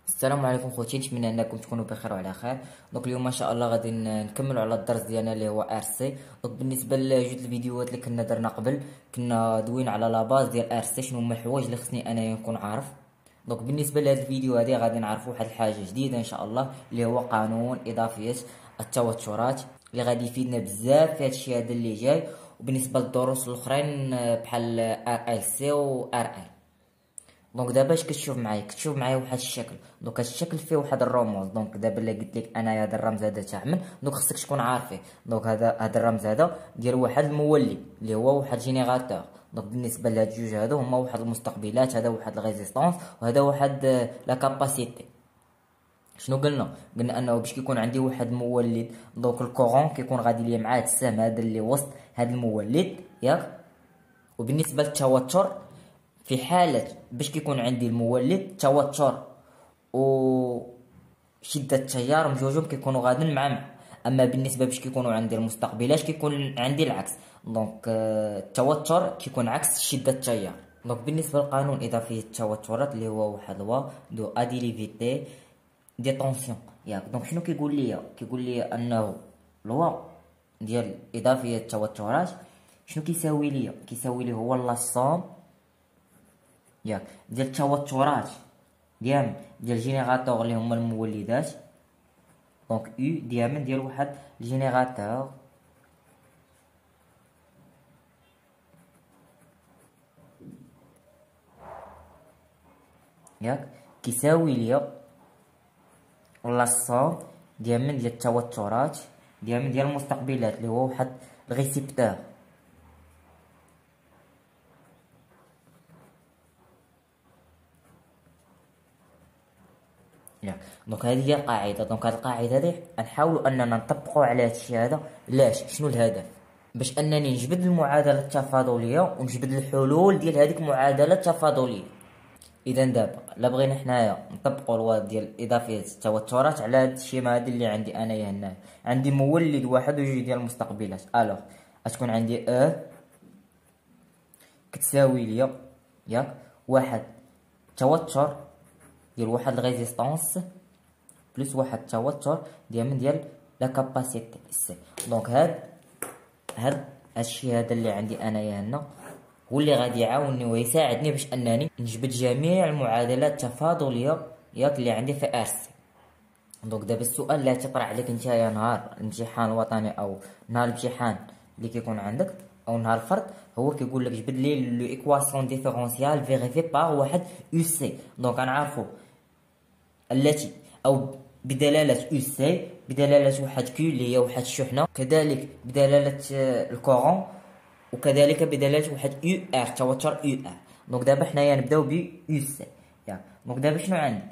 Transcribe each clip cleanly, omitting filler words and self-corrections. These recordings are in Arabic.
السلام عليكم خوتي، نتمنى انكم تكونوا بخير وعلى خير. دونك اليوم ما شاء الله غادي نكملوا على الدرس ديالنا اللي هو ار سي. دونك بالنسبه لجوج الفيديوهات اللي كنا درنا قبل، كنا دوين على لا باز ديال ار سي، شنو هما الحوايج اللي خصني انايا نكون عارف. دونك بالنسبه لهذا الفيديو هذه غادي نعرفوا واحد الحاجه جديده ان شاء الله، اللي هو قانون اضافيه التوترات، اللي غادي يفيدنا بزاف في هذا الشيء هذا اللي جاي، وبالنسبه للدروس الاخرين بحال ار ال سي و ار ال. دونك دابا اش كتشوف معايا واحد الشكل. دونك هاد الشكل فيه واحد الرموز. دونك دابا الا قلت لك انايا هذا الرمز هذا تاع من، دونك خصك تكون عارفه. دونك هذا الرمز هذا ديال واحد المولد اللي هو واحد جينيراتور. دونك بالنسبه لهاد الجوج هادو هما واحد المستقبلات، هذا واحد الريزيستونس وهذا واحد لا كاباسيتي. شنو قلنا انه باش كيكون عندي واحد المولد، دونك الكورون كيكون غادي ليا مع هاد السهم هذا اللي وسط هاد المولد ياك. وبالنسبه للتوتر، في حالة باش كيكون عندي المولد توتر و شدة التيار مجوجهم كيكونوا غادين مع. اما بالنسبة باش كيكونوا عندي المستقبلات كيكون عندي العكس. دونك التوتر كيكون عكس شدة التيار. دونك بالنسبة لقانون اضافية التوترات اللي هو واحد لوا دو اديليفيتي دي طونسيون ياك. دونك شنو كيقول لي انه لوا ديال اضافية التوترات شنو كيساوي لي هو لاصوم ياك ديال التوترات ديال جينيراتور اللي هما المولدات. دونك يو ديال واحد الجينيراتور ياك كيساوي ليا لاصوم ديال التوترات ديال المستقبلات اللي هو واحد الريسيبتور. دونك هذه هي القاعده. دونك هذه القاعده هذه نحاولوا اننا نطبقوا على هذا الشيء هذا. علاش؟ شنو الهدف؟ باش انني نجبد المعادله التفاضليه ونجبد الحلول ديال هذيك المعادله التفاضليه. اذا دابا لا بغينا حنايا نطبقوا الواد ديال اضافيه التوترات على هذا الشيء هذا اللي عندي انايا هنا، عندي مولد واحد وجوج ديال المستقبلات. الوغ غتكون عندي كتساوي ليا ياك واحد توتر ديال واحد الريزيستونس بلس واحد التوتر ديال لا كاباسيتي سي. دونك هاد الشيء هذا اللي عندي انايا هنا هو اللي غادي يعاونني ويساعدني باش انني نجبد جميع المعادلات التفاضليه ياك اللي عندي في ار سي. دونك دابا السؤال اللي تطرح عليك نتايا نهار الامتحان الوطني او نهار الامتحان اللي كيكون عندك او نهار الفرد، هو كيقول لك جبد لي لو ايكواسيون ديفيرونسيال فيريفي باغ واحد يو سي. دونك غنعرفو التي او بدلاله يو سي بدلاله واحد كيو اللي هي واحد الشحنه، كذلك بدلاله الكورون، وكذلك بدلاله واحد يو ار توتر يو ار. دونك دابا حنايا نبداو ب يو سي ياك. دونك دابا شنو عندي؟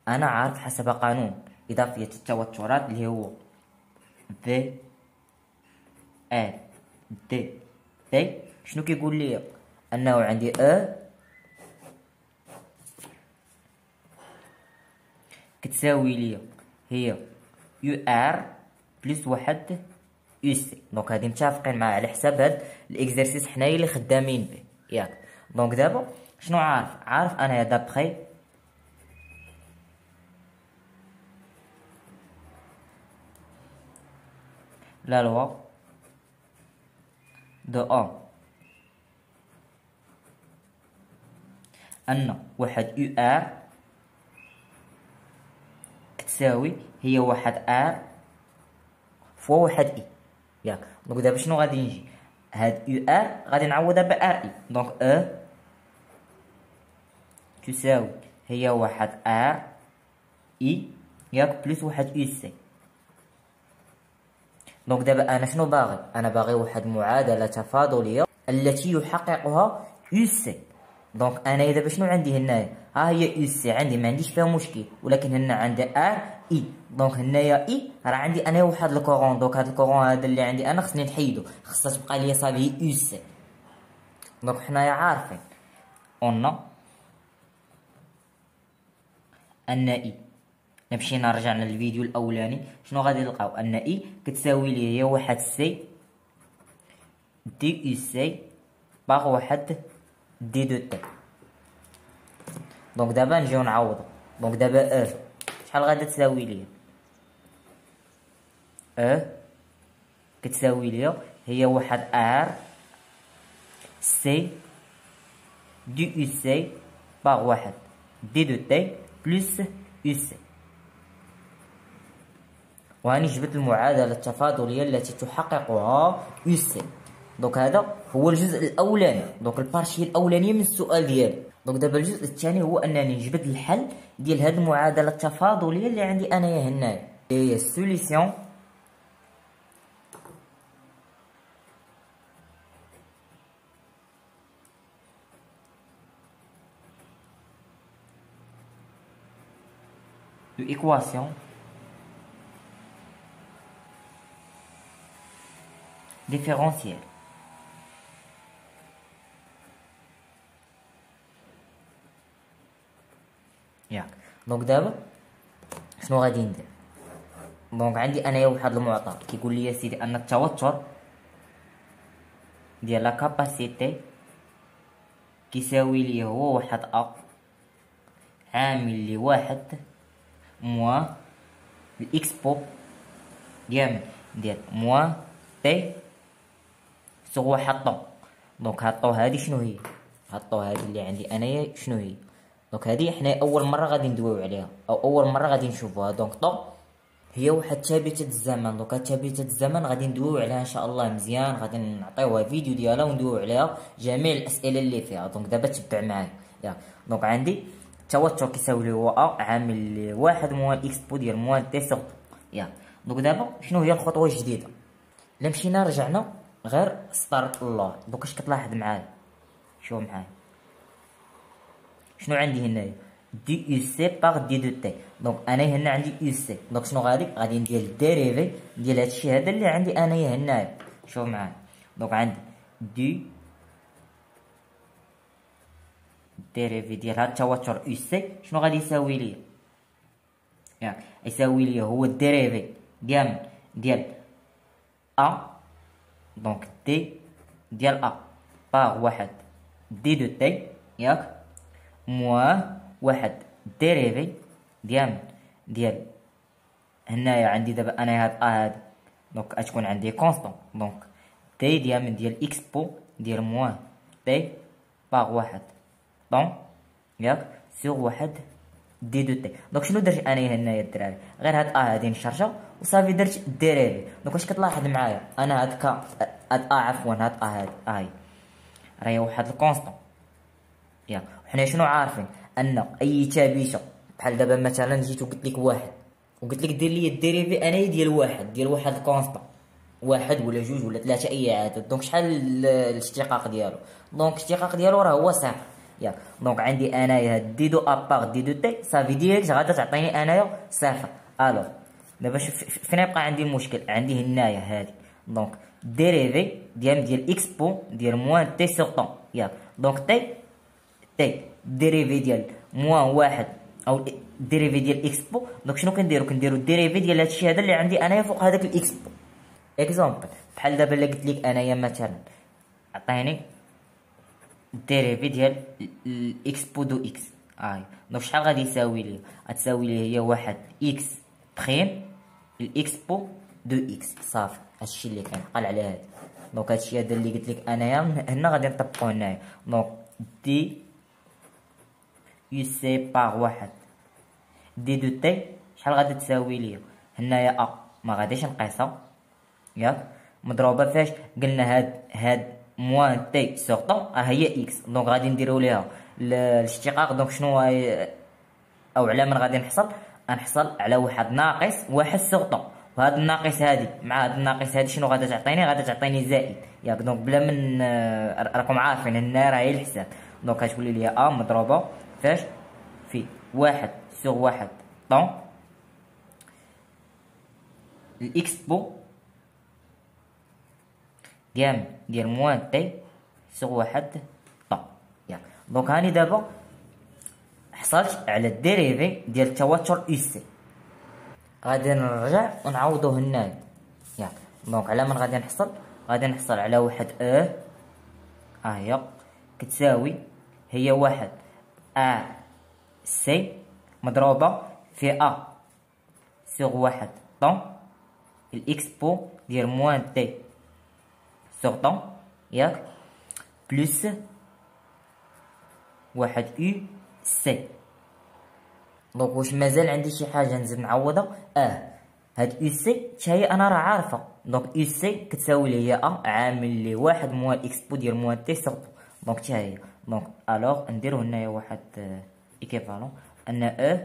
انا عارف حسب قانون اضافيه التوترات اللي هو في ال دي تي. شنو كيقول لي؟ انه عندي كتساوي ليا هي يو ار بلس واحد يو سي. دونك هادي متفقين معاه على حساب هاد الاكزرسيس حنايا اللي خدامين به ياك. دونك دابا شنو عارف انا دابخي لا لوا دو ان واحد يو ار كتساوي هي واحد ار فوا واحد اي ياك. دونك دابا شنو غادي نجي؟ هاد يو ار غادي نعوضها ب ار اي. دونك تساوي هي واحد ار اي ياك بلس واحد يو سي. دونك دابا انا شنو باغي؟ انا باغي واحد معادله تفاضليه التي يحققها يو سي. دونك انا دابا شنو عندي هنايا؟ ها هي يو سي عندي، ما عنديش فيها مشكل، ولكن هنا عندي ار اي. دونك هنايا اي راه عندي انا واحد الكورون. دونك هاد الكورون هذا اللي عندي انا خصني نحيدو، خصها تبقى ليا صافي يو سي. دونك حنايا عارفين قلنا ان اي، نمشي نرجع للفيديو الاولاني، شنو غادي نلقاو؟ ان اي كتساوي لي هي واحد سي دي يو سي باغ واحد دي دو تي. دونك دابا نجيو نعوضو. دونك دابا شحال غادا تساوي ليا؟ كتساوي ليا هي واحد ار سي دو يو سي باغ واحد دي دو تي بلس يو سي. وهاني جبت المعادلة التفاضلية التي تحققها يو سي. دونك هذا هو الجزء الاولاني، دونك البارشي الاولانيه من السؤال ديالي. دونك دابا الجزء الثاني هو انني نجبد الحل ديال هذه المعادله التفاضليه اللي عندي انايا هنايا، هي السوليسيون دو ايكواسيون ديفيرونسيال. ياك دونك دابا شنو غادي ندير؟ دونك عندي انايا واحد المعطى كيقول لي يا سيدي ان التوتر ديال لا كاباسيتي كيساوي لي هو واحد عامل لي واحد موان الاكسبو ديال موان تي سوغ واحد طو. دونك هاد الطو هادي شنو هي؟ هاد الطو هادي اللي عندي انايا شنو هي؟ دونك هادي حنا اول مره غادي ندويو عليها او اول مره غادي نشوفوها. دونك طو هي واحد ثابته الزمن. دونك هاد ثابته الزمن غادي ندويو عليها ان شاء الله مزيان، غادي نعطيوها فيديو ديالها وندويو عليها جميع الاسئله اللي فيها. دونك دابا تبع معايا. ياك دونك عندي التوتر كيساوي لي هو عامل واحد موان اكس بو ديال موان تي سوغ. ياك دونك دابا شنو هي الخطوه الجديده؟ الا مشينا رجعنا غير سطر اللور. دونك اش كتلاحظ معايا؟ شوف معايا شنو عندي هنايا؟ دي يو سي باغ دي دو تي. دونك انا هنا عندي يو سي. دونك شنو غادي ندير الديريفي ديال هادشي هذا اللي عندي انايا هنايا. شوف معايا دونك عندي دي الديريفي ديال هاد التوتر يو سي شنو غادي يساوي ليا؟ ياك يساوي ليا هو الديريفي ديال دونك دي ديال باغ واحد دي دو تي ياك موان واحد ديريفي ديال هنايا عندي دابا انا هاد هادي. دونك غتكون عندي كونستون. دونك تي ديال اكس بو ديال موان تي باغ واحد طون ياك سوغ واحد دي دو تي. دونك شنو درت انايا هنايا الدراري؟ غير هاد هادي نشرجها وصافي درت الديريفي. دونك واش كتلاحظ معايا؟ انا هاد عفوا هاد هاي راهي واحد الكونستون. ياك وحنا شنو عارفين؟ ان اي ثابته بحال دابا مثلا جيت وقلت لك واحد وقلت لك دير لي الديريفي انايا ديال واحد الكونستون، واحد ولا جوج ولا ثلاثه اي عدد. دونك شحال الاشتقاق ديالو؟ دونك الاشتقاق ديالو راه هو صفر. ياك دونك عندي انايا هاد دي دو ابار دي دو تي صافي ديريكت غادا تعطيني انايا صفر. الو دابا شوف فين يبقى عندي المشكل؟ عندي هنايا هادي. دونك ديريفي ديال اكس بو ديال موان تي سوغ طون. ياك دونك تي ديريفي ديال موان واحد او ديريفي ديال اكس بو. دونك شنو كنديرو الديريفي ديال هادشي هذا اللي عندي انايا فوق هذاك الاكس بو. اكزومبل بحال دابا الا قلت لك انايا مثلا عطيني الديريفي ديال الاكس بو دو اكس. دونك شحال غادي يساوي لي؟ غتساوي لي هي واحد اكس بخيم الاكس بو دو اكس. صافي هادشي اللي كان قال على هذا. دونك هادشي هذا اللي قلت لك انايا هنا غادي نطبقو هنايا. دونك دي يو سي باغ واحد دي دو تي شحال غادي تساوي ليا؟ هنايا ما غاديش نقيسها ياك مضروبه فاش قلنا هاد موان تي سوغ طون هي اكس. دونك غادي نديرو ليها الاشتقاق. دونك شنو او على من غادي نحصل على واحد ناقص واحد سوغ طون. وهاد الناقص هادي مع هاد الناقص هادي شنو غادا تعطيني؟ غادا تعطيني زائد. ياك دونك بلا من راكم عارفين هنا راهي الحساب. دونك غتولي لي مضروبه فاش في واحد سوغ واحد طون الاكس بو ديال موان تي سوغ واحد طون. ياك دونك هاني دابا حصلت على الديريفي ديال التوتر يو سي. غادي نرجع ونعوضو هنايا. ياك دونك على من غادي نحصل على واحد هي كتساوي هي واحد سي مضروبة في أ سوغ واحد طون الإكسبو ديال موان تي سوغ طون ياك بلوس واحد أو سي. دونك واش مازال عندي شي حاجة نزيد نعوضها؟ هاد أو سي تاهي أنا راه عارفة. دونك أو سي كتساوي لي هي أ عامل لي واحد موان الإكسبو ديال موان تي سوغ طون. دونك تاهي دونك ألوغ نديرو هنايا واحد إيكيفالون أن أو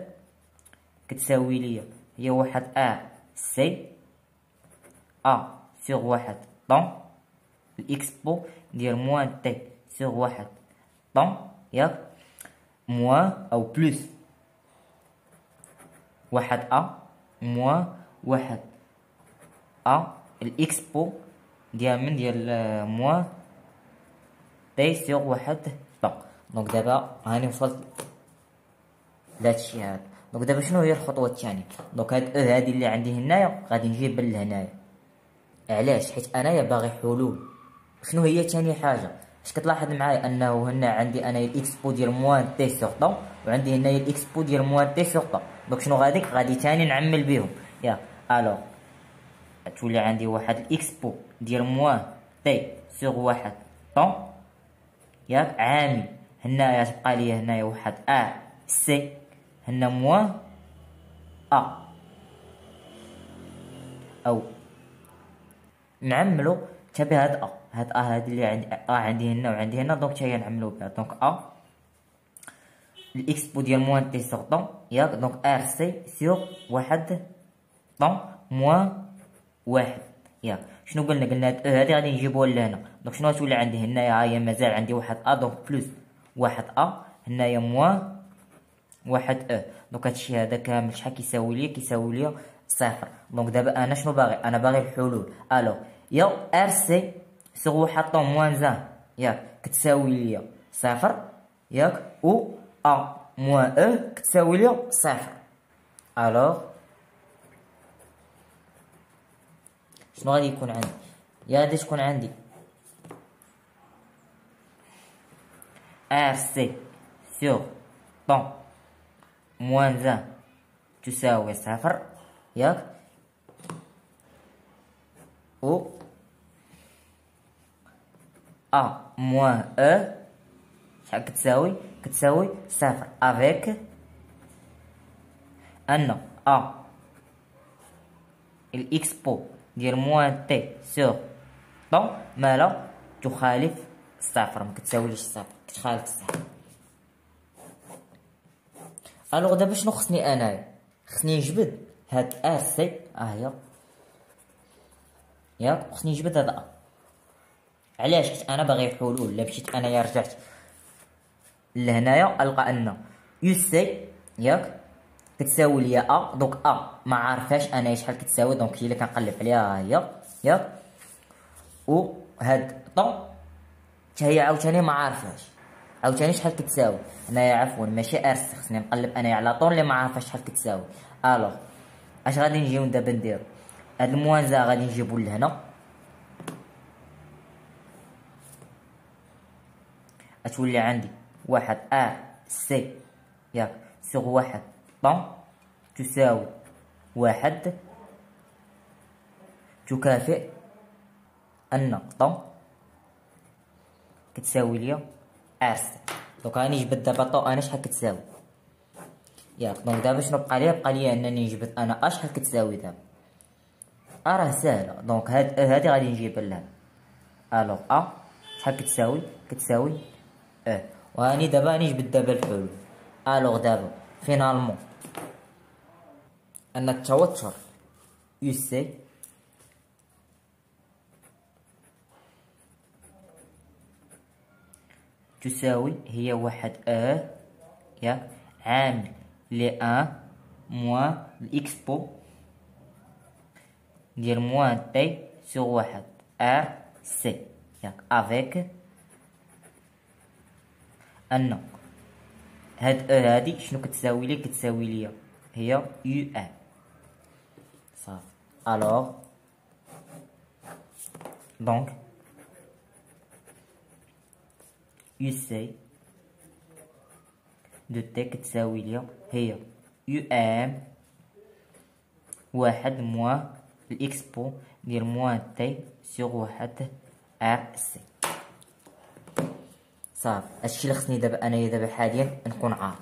كتساوي لي هي واحد سي أ سوغ واحد طون الإكسبو ديال موان تي سوغ واحد طون ياك موان أو بلوس واحد موان واحد الإكسبو ديال من ديال موان تي سوغ واحد طون. دونك دابا هاني وصلت لهادشي هذا. دونك دابا شنو هي الخطوة الثانية؟ دونك هاد أو هادي اللي عندي هنايا غادي نجيب لهنايا. علاش؟ حيت انايا باغي حلول. شنو هي ثاني حاجة؟ اش كتلاحظ معايا انه هنا عندي انايا الاكسبو ديال موان تي سوغ طون وعندي هنايا الاكسبو ديال موان تي سوغ طون. دونك شنو غادي ثاني نعمل بهم ياك. الوغ تولي عندي واحد الاكسبو ديال موان تي سوغ واحد طون ياك عامل هنايا تبقى لي هنايا واحد سي هنا موان او نعملو تابع هاد هادي اللي عندي هنا وعندي هنا. دونك تاهي نعملو بها. دونك الاكسبو ديال موان تي سوغ طون ياك. دونك سي سوغ واحد طون موان واحد ياك. شنو قلنا هاد هادي غادي نجيبوها لهنا. دونك شنو غتولي عندي هنايا؟ ها هي مازال عندي واحد دونك بلوس واحد هنايا موان واحد دونك هادشي هذا كامل شحال كيساوي لي؟ كيساوي لي صفر. دونك دابا انا شنو باغي؟ انا باغي الحلول. الوغ يا سي سوغ واحد طون موان زان ياك كتساوي لي صفر ياك و موان كتساوي لي صفر. الوغ شنو غادي يكون عندي؟ يا غادي تكون عندي سي سوغ طون موان زان تساوي صفر ياك و موان شحال كتساوي؟ كتساوي صفر افيك ان الاكسبو ديال موان تي سوغ طون مالا تخالف الصفر. مكتساويليش الصفر كتخالف الصفر. الوغ دابا شنو خصني انايا؟ خصني نجبد هاد سي هي ياك. خصني نجبد هاد علاش؟ حيت انا باغي حلول. الا مشيت انايا رجعت لهنايا القى ان يو سي ياك كتساوي ليا دونك ما عارفاش انايا شحال كتساوي. دونك هي اللي كنقلب عليها هي ياك. و هاد طون حتى هي عاوتاني ما عارفاش عاوتاني شحال كتساوي. هنايا عفوا ماشي سي خصني نقلب انايا على طون اللي ما عارفاش شحال كتساوي. الوغ اش غادي نجيو دابا نديرو؟ هاد الموانزه غادي نجيبو لهنا. غتولي عندي واحد سي ياك سوغ واحد طون تساوي واحد تكافئ ان طون كتساوي ليا سي. دونك راني جبت دابا طون انا شحال كتساوي ياك. دونك دابا شنو بقى ليا؟ بقى ليا انني نجبد انا شحال كتساوي دابا. راه ساهله. دونك هادي غادي نجيبها لها. الوغ شحال كتساوي؟ كتساوي وهاني دابا راني جبت دابا الحلول. الوغ دابا فينالمون ان التوتر يو سي تساوي هي واحد ياك عامل لي موان الاكسبو ديال موان تي سوغ واحد سي ياك افيك ان هاد هادي شنو كتساوي لي؟ كتساوي لي هي يو صافي. الوغ دونك يو سي دو تي كتساوي لي هي يو ام واحد موان الإكسبو ديال موان تي سيغ واحد ار سي. صافي هادشي اللي خصني دابا انايا دابا حاليا نكون عارف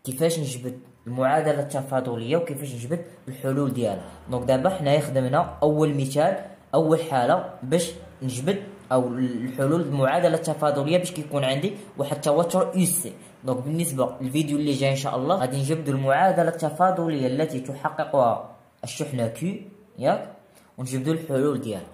كيفاش نجبد المعادله التفاضليه وكيفاش نجبد الحلول ديالها. دونك دابا حنايا خدمنا اول مثال اول حاله باش نجبد او الحلول المعادله التفاضليه باش كيكون عندي واحد التوتر يو سي. دونك بالنسبه للفيديو اللي جاي ان شاء الله غادي نجبدوا المعادله التفاضليه التي تحققها الشحنه كيو ياك ونجبدوا الحلول ديالها.